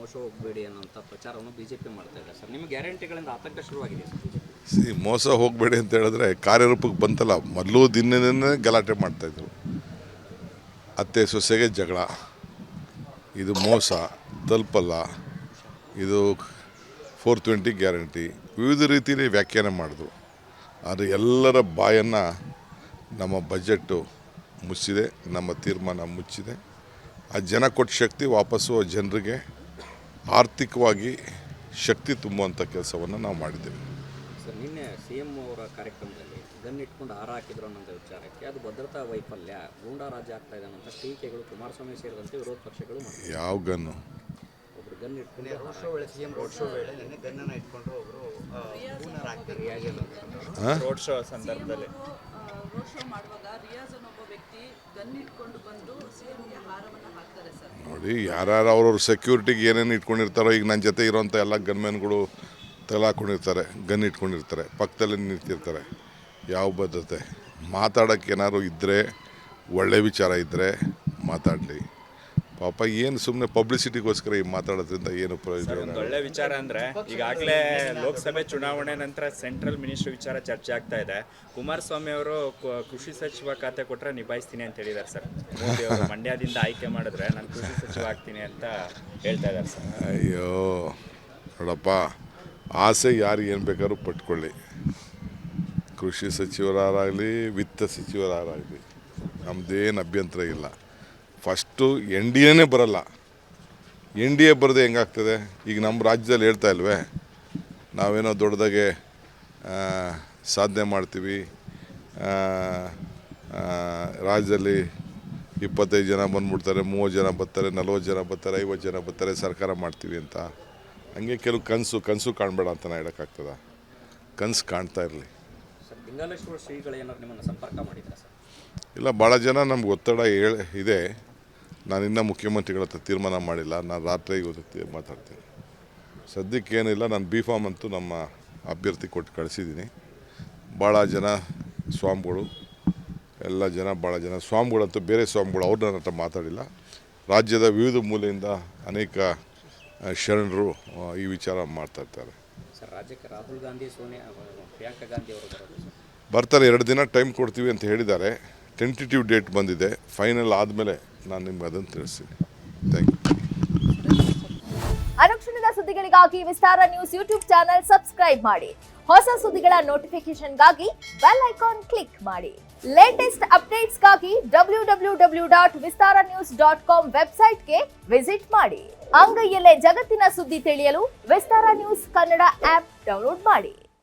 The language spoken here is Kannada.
ಮೋಸ ಹೋಗಬೇಡಿ ಅನ್ನೋಂಥ ಪ್ರಚಾರವನ್ನು ಬಿಜೆಪಿ ಮಾಡ್ತಾ ಇದೆ ಸರ್. ನಿಮ್ಮ ಗ್ಯಾರಂಟಿಗಳಿಂದ ಆತಂಕ ಶುರುವಾಗಿದೆ ಮೋಸ ಹೋಗಬೇಡಿ ಅಂತ ಹೇಳಿದ್ರೆ ಕಾರ್ಯರೂಪಕ್ಕೆ ಬಂತಲ್ಲ, ಮೊದಲು ದಿನದಿಂದ ಗಲಾಟೆ ಮಾಡ್ತಾಯಿದ್ರು. ಅತ್ತೆ ಸೊಸೆಗೆ ಜಗಳ, ಇದು ಮೋಸ ತಲುಪಲ್ಲ, ಇದು 420 ಗ್ಯಾರಂಟಿ, ವಿವಿಧ ರೀತಿಯಲ್ಲಿ ವ್ಯಾಖ್ಯಾನ ಮಾಡಿದ್ರು. ಆದರೆ ಎಲ್ಲರ ಬಾಯನ್ನು ನಮ್ಮ ಬಜೆಟ್ಟು ಮುಚ್ಚಿದೆ, ನಮ್ಮ ತೀರ್ಮಾನ ಮುಚ್ಚಿದೆ. ಆ ಜನ ಕೊಟ್ಟ ಶಕ್ತಿ ವಾಪಸ್ಸು ಜನರಿಗೆ ಆರ್ಥಿಕವಾಗಿ ಶಕ್ತಿ ತುಂಬುವಂಥ ಕೆಲಸವನ್ನು ನಾವು ಮಾಡಿದ್ದೇವೆ. ಸರ್, ನಿನ್ನೆ CM ಅವರ ಕಾರ್ಯಕ್ರಮದಲ್ಲಿ ಗನ್ ಇಟ್ಕೊಂಡು ಹಾರ ಹಾಕಿದ್ರು ಅನ್ನೋಂಥ ವಿಚಾರಕ್ಕೆ ಅದು ಭದ್ರತಾ ವೈಫಲ್ಯ, ಗೂಂಡಾ ರಾಜ್ಯ ಆಗ್ತಾ ಇದೆ ಅನ್ನೋಂಥ ಟೀಕೆಗಳು ಕುಮಾರಸ್ವಾಮಿ ಸೇರಿದಂತೆ ವಿರೋಧ ಪಕ್ಷಗಳು ಮಾಡಿದ್ದಾರೆ. ಯಾವ ಗನ್ನು? ಒಬ್ಬರು ಗನ್ ಇಟ್ಕೊಂಡು ರೋಡ್ ಶೋ ವೇಳೆ CM ರೋಡ್ ಶೋ ವೇಳೆ ನಿನ್ನೆ ಗನ್ನನ್ನು ಇಟ್ಕೊಂಡು ಒಬ್ಬರು ರೋಡ್ ಶೋ ಸಂದರ್ಭದಲ್ಲಿ ರೋಡ್ ಶೋ ಮಾಡುವಾಗ ರಿಯಾಜ್ ಅನ್ನೊಬ್ಬ ವ್ಯಕ್ತಿ ಗನ್ ಇಟ್ಕೊಂಡು ಬಂದು CMಗೆ ಹಾರವನ್ನು ಹಾಕ್ತಾರೆ ಸರ್. ನೋಡಿ, ಯಾರ್ಯಾರು ಅವ್ರವ್ರ ಸೆಕ್ಯೂರಿಟಿಗೆ ಏನೇನು ಇಟ್ಕೊಂಡಿರ್ತಾರೋ, ಈಗ ನನ್ನ ಜೊತೆ ಇರೋಂಥ ಎಲ್ಲ ಗನ್ಮ್ಯಾನ್ಗಳು ತಲಾಕೊಂಡಿರ್ತಾರೆ, ಗನ್ ಇಟ್ಕೊಂಡಿರ್ತಾರೆ, ಪಕ್ಕದಲ್ಲಿ ನಿಂತಿರ್ತಾರೆ. ಯಾವ ಭದ್ರತೆ? ಮಾತಾಡೋಕ್ಕೆ ಏನಾದ್ರು ಇದ್ದರೆ, ಒಳ್ಳೆ ವಿಚಾರ ಇದ್ದರೆ ಮಾತಾಡಲಿ. ಪಾಪ ಏನು ಸುಮ್ಮನೆ ಪಬ್ಲಿಸಿಟಿಗೋಸ್ಕರ ಈ ಮಾತಾಡೋದ್ರಿಂದ ಏನು ಪ್ರಯೋಜನ? ಒಂದು ಒಳ್ಳೆ ವಿಚಾರ ಅಂದರೆ ಈಗಾಗಲೇ ಲೋಕಸಭೆ ಚುನಾವಣೆ ನಂತರ ಸೆಂಟ್ರಲ್ ಮಿನಿಸ್ಟ್ರಿ ವಿಚಾರ ಚರ್ಚೆ ಆಗ್ತಾ ಇದೆ. ಕುಮಾರಸ್ವಾಮಿ ಅವರು ಕೃಷಿ ಸಚಿವ ಖಾತೆ ಕೊಟ್ಟರೆ ನಿಭಾಯಿಸ್ತೀನಿ ಅಂತ ಹೇಳಿದ್ದಾರೆ ಸರ್. ಮೋದಿ ಅವರು ಮಂಡ್ಯದಿಂದ ಆಯ್ಕೆ ಮಾಡಿದ್ರೆ ನಾನು ಕೃಷಿ ಸಚಿವ ಆಗ್ತೀನಿ ಅಂತ ಹೇಳ್ತಾ ಇದ್ದಾರೆ ಸರ್. ಅಯ್ಯೋ ನೋಡಪ್ಪ, ಆಸೆ ಯಾರು ಏನು ಬೇಕಾದ್ರೂ ಪಟ್ಕೊಳ್ಳಿ. ಕೃಷಿ ಸಚಿವರಾಗಲಿ, ವಿತ್ತ ಸಚಿವರಾಗಲಿ, ನಮ್ಮದೇನು ಅಭ್ಯಂತರ ಇಲ್ಲ. ಫಸ್ಟು NDA ಬರಲ್ಲ. NDA ಬರದೆ ಹೆಂಗಾಗ್ತದೆ? ಈಗ ನಮ್ಮ ರಾಜ್ಯದಲ್ಲಿ ಹೇಳ್ತಾ ಇಲ್ವೇ, ನಾವೇನೋ ದೊಡ್ಡದಾಗೆ ಸಾಧನೆ ಮಾಡ್ತೀವಿ, ರಾಜ್ಯದಲ್ಲಿ 25 ಜನ ಬಂದ್ಬಿಡ್ತಾರೆ, 30 ಜನ ಬರ್ತಾರೆ, 40 ಜನ ಬರ್ತಾರೆ, 50 ಜನ ಬರ್ತಾರೆ, ಸರ್ಕಾರ ಮಾಡ್ತೀವಿ ಅಂತ. ಹಂಗೆ ಕೆಲವು ಕನಸು ಕಾಣಬೇಡ ಅಂತ ನಾನು ಹೇಳೋಕ್ಕಾಗ್ತದ? ಕನಸು ಕಾಣ್ತಾ ಇರಲಿ. ಸರ್, ಲಿಂಗಾಲೇಶ್ವರ ಶ್ರೀಗಳು ಏನಾದ್ರು ನಿಮ್ಮನ್ನು ಸಂಪರ್ಕ ಮಾಡಿದ್ದಾರೆ ಸರ್? ಇಲ್ಲ, ಭಾಳ ಜನ ನಮ್ಗೆ ಒತ್ತಡ ಇದೆ. ನಾನಿನ್ನೂ ಮುಖ್ಯಮಂತ್ರಿಗಳ ಹತ್ರ ತೀರ್ಮಾನ ಮಾಡಿಲ್ಲ. ನಾನು ರಾತ್ರಿ ಇವತ್ತು ಮಾತಾಡ್ತೀನಿ. ಸದ್ಯಕ್ಕೇನಿಲ್ಲ. ನಾನು B.Pharm ಅಂತೂ ನಮ್ಮ ಅಭ್ಯರ್ಥಿ ಕೊಟ್ಟು ಕಳಿಸಿದ್ದೀನಿ. ಭಾಳ ಜನ ಸ್ವಾಮಿಗಳು, ಎಲ್ಲ ಜನ, ಭಾಳ ಜನ ಸ್ವಾಮಿಗಳಂತೂ, ಬೇರೆ ಸ್ವಾಮಿಗಳು ಅವ್ರು ನನ್ನ ಹತ್ರ ಮಾತಾಡಿಲ್ಲ. ರಾಜ್ಯದ ವಿವಿಧ ಮೂಲೆಯಿಂದ ಅನೇಕ ಶರಣರು ಈ ವಿಚಾರ ಮಾಡ್ತಾಯಿರ್ತಾರೆ. ಸರ್, ರಾಜ್ಯಕ್ಕೆ ರಾಹುಲ್ ಗಾಂಧಿ, ಸೋನಿಯಾ, ಪ್ರಿಯಾಂಕಾ ಗಾಂಧಿ ಅವರು ಬರೋದು ಬರ್ತಾರೆ. 2 ದಿನ ಟೈಮ್ ಕೊಡ್ತೀವಿ ಅಂತ ಹೇಳಿದ್ದಾರೆ. ಟೆಂಟೇಟಿವ್ ಡೇಟ್ ಬಂದಿದೆ. ಫೈನಲ್ ಆದಮೇಲೆ ನಾನು ನಿಮ್ಗೆ ಅದನ್ನು ತಿಳಿಸ್ತೀನಿ. Thank you. ಅನುಕ್ಷಣದ ಸುದ್ದಿಗಳಿಗಾಗಿ Vistara news YouTube channel subscribe ಮಾಡಿ. ಹೊಸ ಸುದ್ದಿಗಳ ನೋಟಿಫಿಕೇಶನ್ಗಾಗಿ ಬೆಲ್ ಐಕಾನ್ ಕ್ಲಿಕ್ ಮಾಡಿ. ಲೇಟೆಸ್ಟ್ ಅಪ್ಡೇಟ್ಸ್ಗಾಗಿ www.vistaranews.com ವೆಬ್ಸೈಟ್ಗೆ ವಿಸಿಟ್ ಮಾಡಿ. ಅಂಗೈಯಲ್ಲೇ ಜಗತ್ತಿನ ಸುದ್ದಿ ತಿಳಿಯಲು Vistara news Kannada app download ಮಾಡಿ.